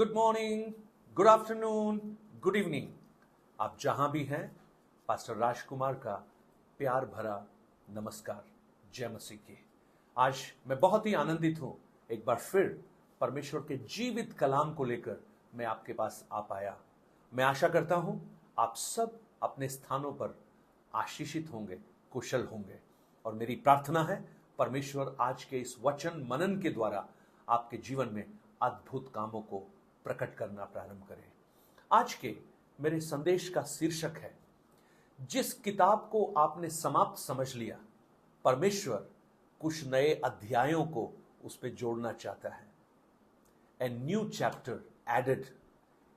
Good morning, good afternoon, good evening. आप जहां भी हैं, पास्टर राजकुमार का प्यार भरा नमस्कार। जय मसीह की। आज मैं बहुत ही आनंदित हूं, एक बार फिर परमेश्वर के जीवित कलाम को लेकर मैं आपके पास आ पाया। मैं आशा करता हूं आप सब अपने स्थानों पर आशीषित होंगे, कुशल होंगे, और मेरी प्रार्थना है परमेश्वर आज के इस वचन मनन के द्वारा आपके जीवन में अद्भुत कामों को प्रकट करना प्रारंभ करें। आज के मेरे संदेश का शीर्षक है, जिस किताब को आपने समाप्त समझ लिया, परमेश्वर कुछ नए अध्यायों को उस पर जोड़ना चाहता है। A new chapter added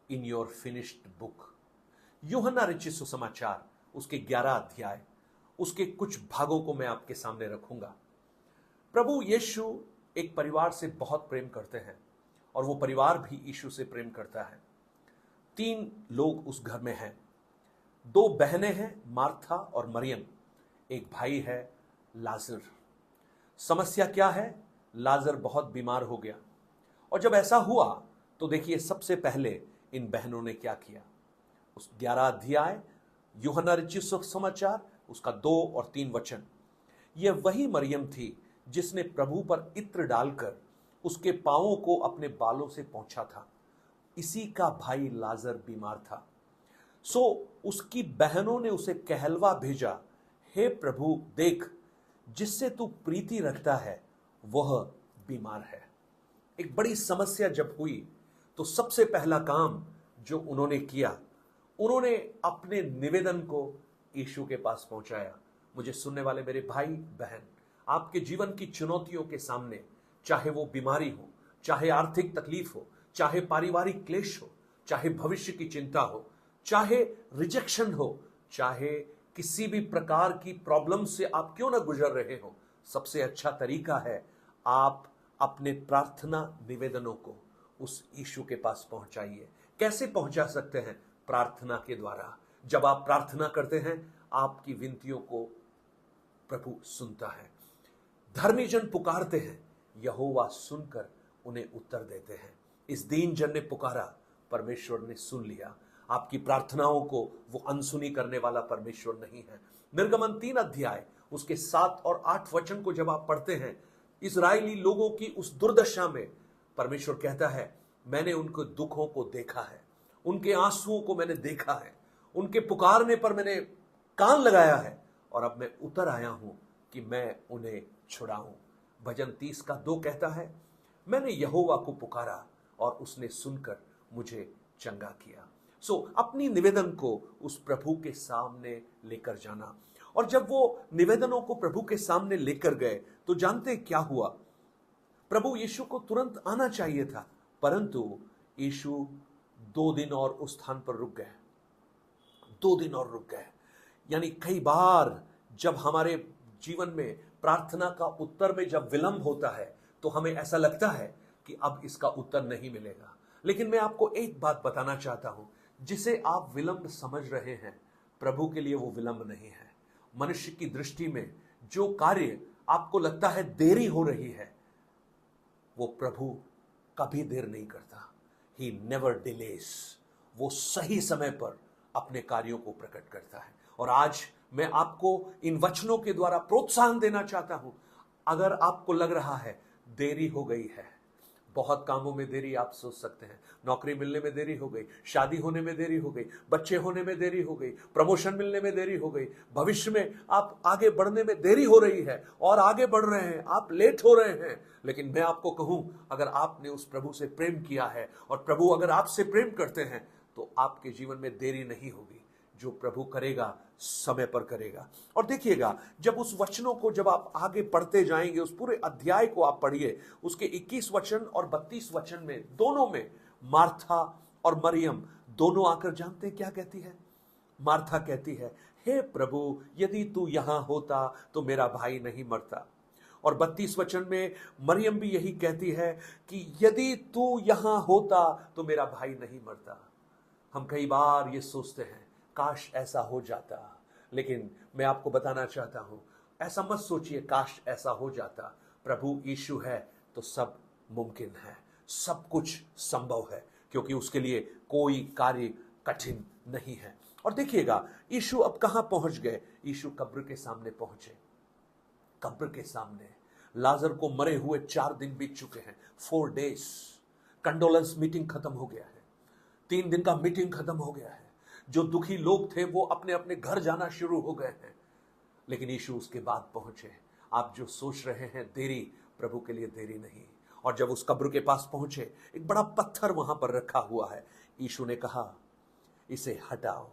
in your finished book. यूहन्ना रचित सुसमाचार उसके 11 अध्याय, उसके कुछ भागों को मैं आपके सामने रखूंगा। प्रभु यीशु एक परिवार से बहुत प्रेम करते हैं और वो परिवार भी यीशु से प्रेम करता है। 3 लोग उस घर में हैं। 2 बहनें हैं, मार्था और मरियम। एक भाई है लाजर। समस्या क्या है? लाजर बहुत बीमार हो गया। और जब ऐसा हुआ तो देखिए सबसे पहले इन बहनों ने क्या किया। उस 11 अध्याय यूहन्ना रचित सुसमाचार उसका 2 और 3 वचन। यह वही मरियम थी जिसने प्रभु पर इत्र डालकर उसके पांवों को अपने बालों से पोंछा था। इसी का भाई लाजर बीमार था। सो उसकी बहनों ने उसे कहलवा भेजा, हे प्रभु देख, जिससे तू प्रीति रखता है वह बीमार है। एक बड़ी समस्या जब हुई तो सबसे पहला काम जो उन्होंने किया, उन्होंने अपने निवेदन को यीशु के पास पहुंचाया। मुझे सुनने वाले मेरे भाई बहन, आपके जीवन की चुनौतियों के सामने, चाहे वो बीमारी हो, चाहे आर्थिक तकलीफ हो, चाहे पारिवारिक क्लेश हो, चाहे भविष्य की चिंता हो, चाहे रिजेक्शन हो, चाहे किसी भी प्रकार की प्रॉब्लम से आप क्यों ना गुजर रहे हो, सबसे अच्छा तरीका है आप अपने प्रार्थना निवेदनों को उस यीशु के पास पहुंचाइए। कैसे पहुंचा सकते हैं? प्रार्थना के द्वारा। जब आप प्रार्थना करते हैं, आपकी विनतियों को प्रभु सुनता है। धर्मी जन पुकारते हैं, यहोवा सुनकर उन्हें उत्तर देते हैं। इस दीन जन ने पुकारा, परमेश्वर ने सुन लिया। आपकी प्रार्थनाओं को वो अनसुनी करने वाला परमेश्वर नहीं है। निर्गमन 3 अध्याय उसके 7 और 8 वचन को जब आप पढ़ते हैं, इजरायली लोगों की उस दुर्दशा में परमेश्वर कहता है, मैंने उनके दुखों को देखा है, उनके आंसुओं को मैंने देखा है, उनके पुकारने पर मैंने कान लगाया है, और अब मैं उतर आया हूं कि मैं उन्हें छुड़ाऊं। भजन 30 का 2 कहता है, मैंने यहोवा को पुकारा और उसने सुनकर मुझे चंगा किया। सो अपनी निवेदन को उस प्रभु के सामने लेकर जाना। और जब वो निवेदनों को प्रभु के सामने लेकर गए तो जानते क्या हुआ? प्रभु यीशु को तुरंत आना चाहिए था, परंतु यीशु 2 दिन और उस स्थान पर रुक गए। 2 दिन और रुक गए। यानी कई बार जब हमारे जीवन में प्रार्थना का उत्तर में जब विलंब होता है तो हमें ऐसा लगता है कि अब इसका उत्तर नहीं मिलेगा। लेकिन मैं आपको एक बात बताना चाहता हूं, जिसे आप विलंब समझ रहे हैं, प्रभु के लिए वो विलंब नहीं है। मनुष्य की दृष्टि में जो कार्य आपको लगता है देरी हो रही है, वो प्रभु कभी देर नहीं करता। He never delays. वो सही समय पर अपने कार्यों को प्रकट करता है। और आज मैं आपको इन वचनों के द्वारा प्रोत्साहन देना चाहता हूं। अगर आपको लग रहा है देरी हो गई है, बहुत कामों में देरी, आप सोच सकते हैं नौकरी मिलने में देरी हो गई, शादी होने में देरी हो गई, बच्चे होने में देरी हो गई, प्रमोशन मिलने में देरी हो गई, भविष्य में आप आगे बढ़ने में देरी हो रही है और आगे बढ़ रहे हैं, आप लेट हो रहे हैं। लेकिन मैं आपको कहूं, अगर आपने उस प्रभु से प्रेम किया है और प्रभु अगर आपसे प्रेम करते हैं तो आपके जीवन में देरी नहीं होगी। जो प्रभु करेगा समय पर करेगा। और देखिएगा, जब उस वचनों को जब आप आगे पढ़ते जाएंगे, उस पूरे अध्याय को आप पढ़िए, उसके 21 वचन और 32 वचन में, दोनों में मार्था और मरियम दोनों आकर जानते क्या कहती है? मार्था कहती है, हे प्रभु, यदि तू यहां होता तो मेरा भाई नहीं मरता। और 32 वचन में मरियम भी यही कहती है कि यदि तू यहां होता तो मेरा भाई नहीं मरता। हम कई बार ये सोचते हैं, काश ऐसा हो जाता, लेकिन मैं आपको बताना चाहता हूं, ऐसा मत सोचिए काश ऐसा हो जाता। प्रभु यीशु है तो सब मुमकिन है, सब कुछ संभव है। क्योंकि उसके लिए कोई कार्य कठिन नहीं है। और देखिएगा यीशु अब कहां पहुंच गए। यीशु कब्र के सामने पहुंचे। कब्र के सामने लाजर को मरे हुए 4 दिन बीत चुके हैं, 4 डेज। कंडोलेंस मीटिंग खत्म हो गया है, 3 दिन का मीटिंग खत्म हो गया है। जो दुखी लोग थे वो अपने अपने घर जाना शुरू हो गए हैं, लेकिन यीशु उसके बाद पहुंचे। आप जो सोच रहे हैं देरी, प्रभु के लिए देरी नहीं। और जब उस कब्र के पास पहुंचे, एक बड़ा पत्थर वहां पर रखा हुआ है। यीशु ने कहा, इसे हटाओ।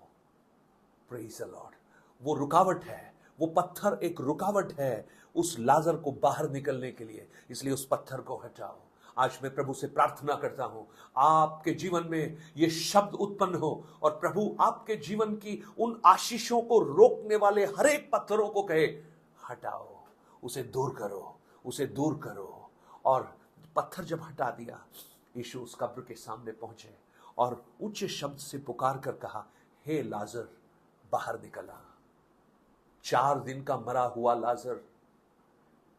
Praise the Lord. वो रुकावट है, वो पत्थर एक रुकावट है उस लाजर को बाहर निकलने के लिए, इसलिए उस पत्थर को हटाओ। आज मैं प्रभु से प्रार्थना करता हूं, आपके जीवन में ये शब्द उत्पन्न हो और प्रभु आपके जीवन की उन आशीषों को रोकने वाले हर एक पत्थरों को कहे, हटाओ, उसे दूर करो, उसे दूर करो। और पत्थर जब हटा दिया, यीशु उस कब्र के सामने पहुंचे और ऊंचे शब्द से पुकार कर कहा, हे लाजर, बाहर निकल आ। 4 दिन का मरा हुआ लाजर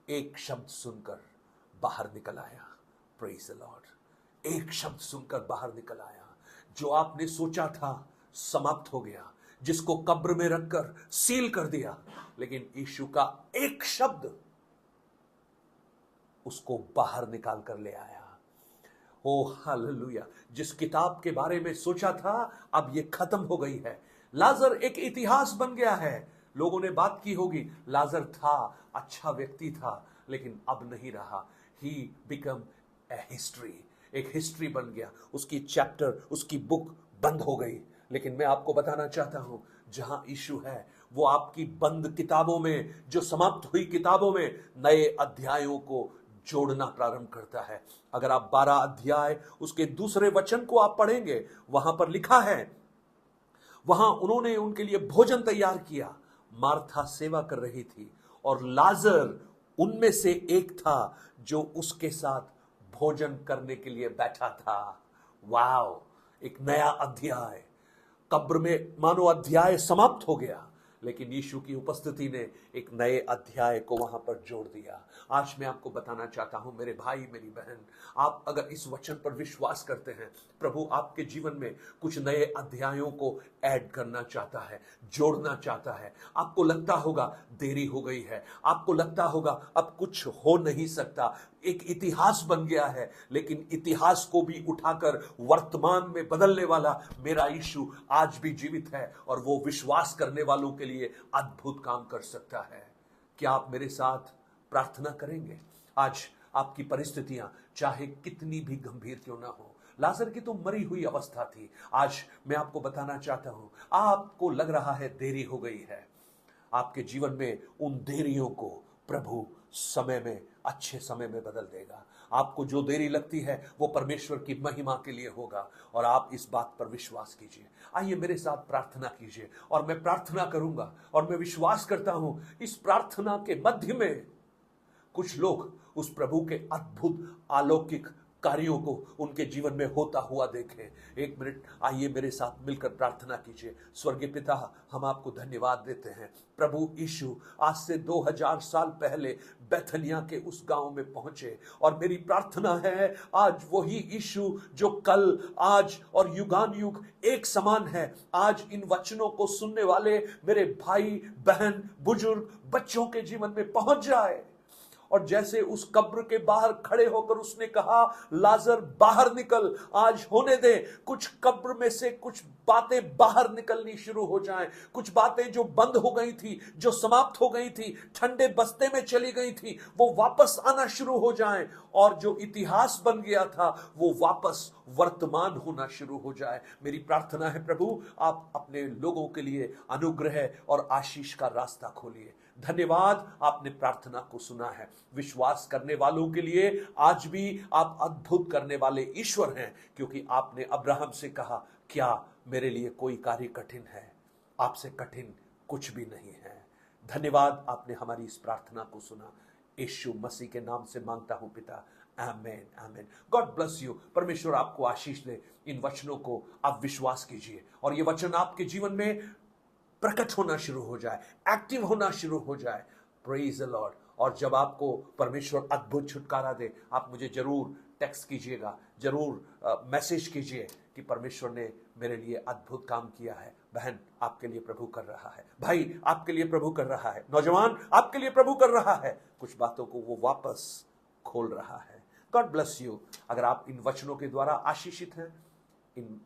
एक शब्द सुनकर बाहर निकल आया। Praise the Lord. एक शब्द सुनकर बाहर निकल आया। जो आपने सोचा था समाप्त हो गया, जिसको कब्र में रखकर सील कर दिया, लेकिन यीशु का एक शब्द उसको बाहर निकाल कर ले आया। ओ हालेलुया। जिस किताब के बारे में सोचा था अब ये खत्म हो गई है। लाजर एक इतिहास बन गया है। लोगों ने बात की होगी, लाजर था, अच्छा व्यक्ति था, लेकिन अब नहीं रहा। ही बिकम ए हिस्ट्री, एक हिस्ट्री बन गया। उसकी चैप्टर, उसकी बुक बंद हो गई। लेकिन मैं आपको बताना चाहता हूं, जहां यीशु है वो आपकी बंद किताबों में, जो समाप्त हुई किताबों में, नए अध्यायों को जोड़ना प्रारंभ करता है। अगर आप 12 अध्याय उसके दूसरे वचन को आप पढ़ेंगे, वहां पर लिखा है, वहां उन्होंने उनके लिए भोजन तैयार किया। मार्था सेवा कर रही थी और लाजर उनमें से एक था जो उसके साथ भोजन करने के लिए बैठा था। वाओ, एक नया अध्याय। कब्र में मानो अध्याय समाप्त हो गया, लेकिन यीशु की उपस्थिति ने एक नए अध्याय को वहां पर जोड़ दिया। आज मैं आपको बताना चाहता हूं, मेरे भाई मेरी बहन, आप अगर इस वचन पर विश्वास करते हैं, प्रभु आपके जीवन में कुछ नए अध्यायों को ऐड करना चाहता है, जोड़ना चाहता है। आपको लगता होगा देरी हो गई है, आपको लगता होगा अब कुछ हो नहीं सकता, एक इतिहास बन गया है, लेकिन इतिहास को भी उठाकर वर्तमान में बदलने वाला मेरा यीशु आज भी जीवित है और वो विश्वास करने वालों के लिए अद्भुत काम कर सकता है। क्या आप मेरे साथ प्रार्थना करेंगे? आज आपकी परिस्थितियां चाहे कितनी भी गंभीर क्यों ना हो, लाजर की तो मरी हुई अवस्था थी। आज मैं आपको बताना चाहता हूं, आपको लग रहा है देरी हो गई है, आपके जीवन में उन देरियों को प्रभु समय में, अच्छे समय में बदल देगा। आपको जो देरी लगती है वो परमेश्वर की महिमा के लिए होगा और आप इस बात पर विश्वास कीजिए। आइए मेरे साथ प्रार्थना कीजिए और मैं प्रार्थना करूंगा और मैं विश्वास करता हूं इस प्रार्थना के मध्य में कुछ लोग उस प्रभु के अद्भुत अलौकिक कार्यों को उनके जीवन में होता हुआ देखें। 1 मिनट आइए मेरे साथ मिलकर प्रार्थना कीजिए। स्वर्गीय पिता, हम आपको धन्यवाद देते हैं। प्रभु यीशु आज से 2000 साल पहले बैथनिया के उस गांव में पहुंचे और मेरी प्रार्थना है आज वही यीशु जो कल, आज और युगान युग एक समान है, आज इन वचनों को सुनने वाले मेरे भाई बहन बुजुर्ग बच्चों के जीवन में पहुंच जाए। और जैसे उस कब्र के बाहर खड़े होकर उसने कहा, लाजर बाहर निकल, आज होने दे कुछ कब्र में से कुछ बातें बाहर निकलनी शुरू हो जाएं। कुछ बातें जो बंद हो गई थी, जो समाप्त हो गई थी, ठंडे बस्ते में चली गई थी, वो वापस आना शुरू हो जाएं और जो इतिहास बन गया था वो वापस वर्तमान होना शुरू हो जाए। मेरी प्रार्थना है प्रभु, आप अपने लोगों के लिए अनुग्रह और आशीष का रास्ता खोलिए। धन्यवाद, आपने प्रार्थना को सुना है। विश्वास करने वालों के लिए आज भी आप अद्भुत करने वाले ईश्वर हैं, क्योंकि आपने अब्राहम से कहा, क्या मेरे लिए कोई कार्य कठिन है? आपसे कठिन कुछ भी नहीं है। धन्यवाद, आपने हमारी इस प्रार्थना को सुना। यीशु मसीह के नाम से मांगता हूं पिता, amen amen. God bless you. परमेश्वर आपको आशीष दे। इन वचनों को आप विश्वास कीजिए और ये वचन आपके जीवन में प्रकट होना शुरू हो जाए, एक्टिव होना शुरू हो जाए। Praise the Lord. और जब आपको परमेश्वर अद्भुत छुटकारा दे, आप मुझे जरूर टेक्स्ट कीजिएगा, जरूर मैसेज कीजिए कि परमेश्वर ने मेरे लिए अद्भुत काम किया है। बहन, आपके लिए प्रभु कर रहा है। भाई, आपके लिए प्रभु कर रहा है। नौजवान, आपके लिए प्रभु कर रहा है। कुछ बातों को वो वापस खोल रहा है। God bless you. अगर आप इन वचनों के द्वारा आशीषित हैं,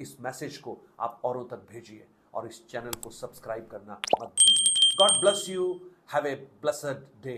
इस मैसेज को आप औरों तक भेजिए और इस चैनल को सब्सक्राइब करना मत भूलिए। God bless you. Have a blessed day.